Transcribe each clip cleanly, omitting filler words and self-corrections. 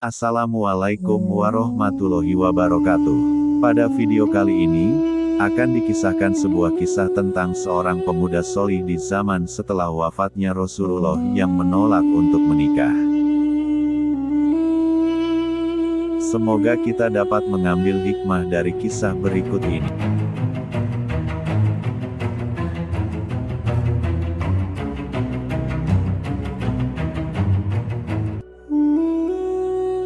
Assalamualaikum warahmatullahi wabarakatuh. Pada video kali ini, akan dikisahkan sebuah kisah tentang seorang pemuda solih di zaman setelah wafatnya Rasulullah yang menolak untuk menikah. Semoga kita dapat mengambil hikmah dari kisah berikut ini.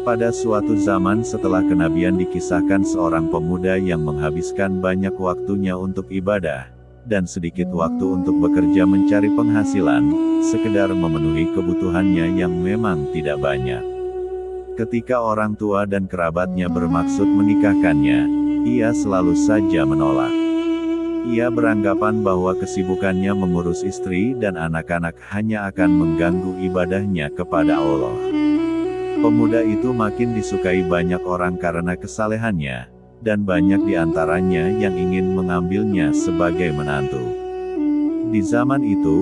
Pada suatu zaman setelah kenabian dikisahkan seorang pemuda yang menghabiskan banyak waktunya untuk ibadah, dan sedikit waktu untuk bekerja mencari penghasilan, sekedar memenuhi kebutuhannya yang memang tidak banyak. Ketika orang tua dan kerabatnya bermaksud menikahkannya, ia selalu saja menolak. Ia beranggapan bahwa kesibukannya mengurus istri dan anak-anak hanya akan mengganggu ibadahnya kepada Allah. Pemuda itu makin disukai banyak orang karena kesalehannya, dan banyak di antaranya yang ingin mengambilnya sebagai menantu. Di zaman itu,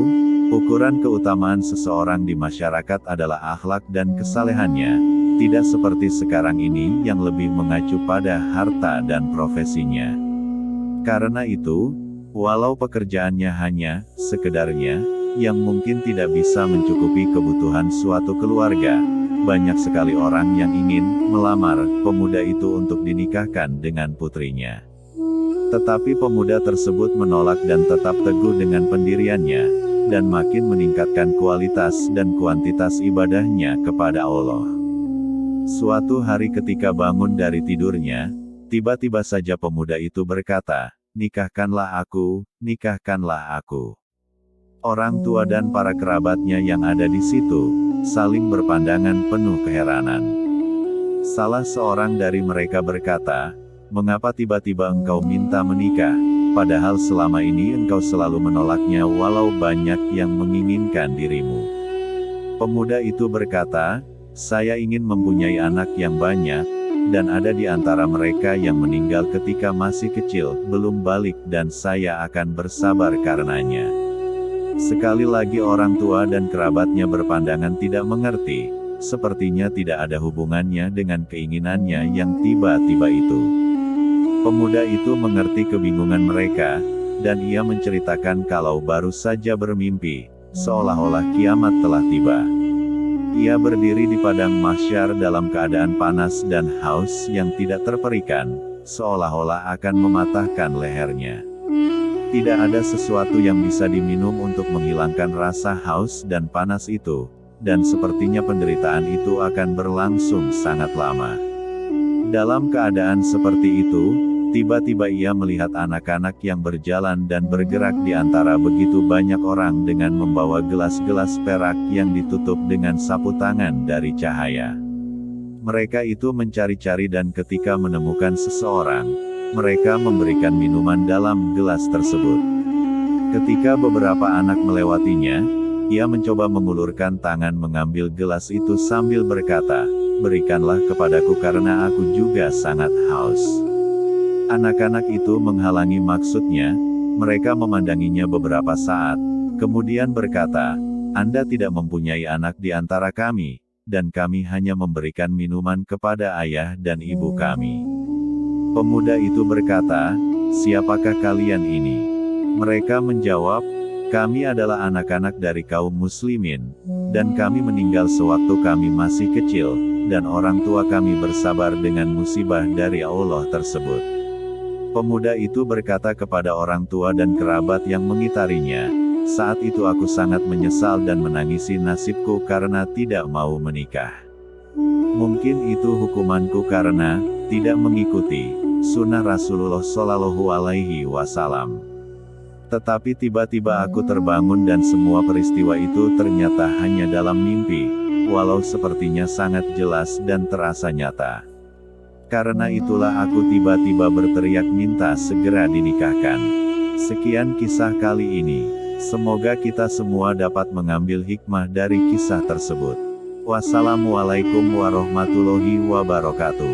ukuran keutamaan seseorang di masyarakat adalah akhlak dan kesalehannya, tidak seperti sekarang ini yang lebih mengacu pada harta dan profesinya. Karena itu, walau pekerjaannya hanya sekedarnya, yang mungkin tidak bisa mencukupi kebutuhan suatu keluarga, banyak sekali orang yang ingin melamar pemuda itu untuk dinikahkan dengan putrinya. Tetapi pemuda tersebut menolak dan tetap teguh dengan pendiriannya, dan makin meningkatkan kualitas dan kuantitas ibadahnya kepada Allah. Suatu hari ketika bangun dari tidurnya, tiba-tiba saja pemuda itu berkata, "Nikahkanlah aku, nikahkanlah aku." Orang tua dan para kerabatnya yang ada di situ saling berpandangan penuh keheranan. Salah seorang dari mereka berkata, "Mengapa tiba-tiba engkau minta menikah, padahal selama ini engkau selalu menolaknya walau banyak yang menginginkan dirimu?" Pemuda itu berkata, "Saya ingin mempunyai anak yang banyak, dan ada di antara mereka yang meninggal ketika masih kecil, belum balik dan saya akan bersabar karenanya." Sekali lagi orang tua dan kerabatnya berpandangan tidak mengerti, sepertinya tidak ada hubungannya dengan keinginannya yang tiba-tiba itu. Pemuda itu mengerti kebingungan mereka, dan ia menceritakan kalau baru saja bermimpi, seolah-olah kiamat telah tiba. Ia berdiri di padang mahsyar dalam keadaan panas dan haus yang tidak terperikan, seolah-olah akan mematahkan lehernya. Tidak ada sesuatu yang bisa diminum untuk menghilangkan rasa haus dan panas itu, dan sepertinya penderitaan itu akan berlangsung sangat lama. Dalam keadaan seperti itu, tiba-tiba ia melihat anak-anak yang berjalan dan bergerak di antara begitu banyak orang dengan membawa gelas-gelas perak yang ditutup dengan sapu tangan dari cahaya. Mereka itu mencari-cari dan ketika menemukan seseorang, mereka memberikan minuman dalam gelas tersebut. Ketika beberapa anak melewatinya, ia mencoba mengulurkan tangan mengambil gelas itu sambil berkata, "Berikanlah kepadaku karena aku juga sangat haus." Anak-anak itu menghalangi maksudnya, mereka memandanginya beberapa saat, kemudian berkata, "Anda tidak mempunyai anak di antara kami, dan kami hanya memberikan minuman kepada ayah dan ibu kami." Pemuda itu berkata, "Siapakah kalian ini?" Mereka menjawab, "Kami adalah anak-anak dari kaum muslimin, dan kami meninggal sewaktu kami masih kecil, dan orang tua kami bersabar dengan musibah dari Allah tersebut." Pemuda itu berkata kepada orang tua dan kerabat yang mengitarinya, "Saat itu aku sangat menyesal dan menangisi nasibku karena tidak mau menikah. Mungkin itu hukumanku karena tidak mengikuti sunnah Rasulullah Shallallahu Alaihi Wasallam. Tetapi tiba-tiba aku terbangun dan semua peristiwa itu ternyata hanya dalam mimpi, walau sepertinya sangat jelas dan terasa nyata. Karena itulah aku tiba-tiba berteriak minta segera dinikahkan." Sekian kisah kali ini. Semoga kita semua dapat mengambil hikmah dari kisah tersebut. Wassalamualaikum warahmatullahi wabarakatuh.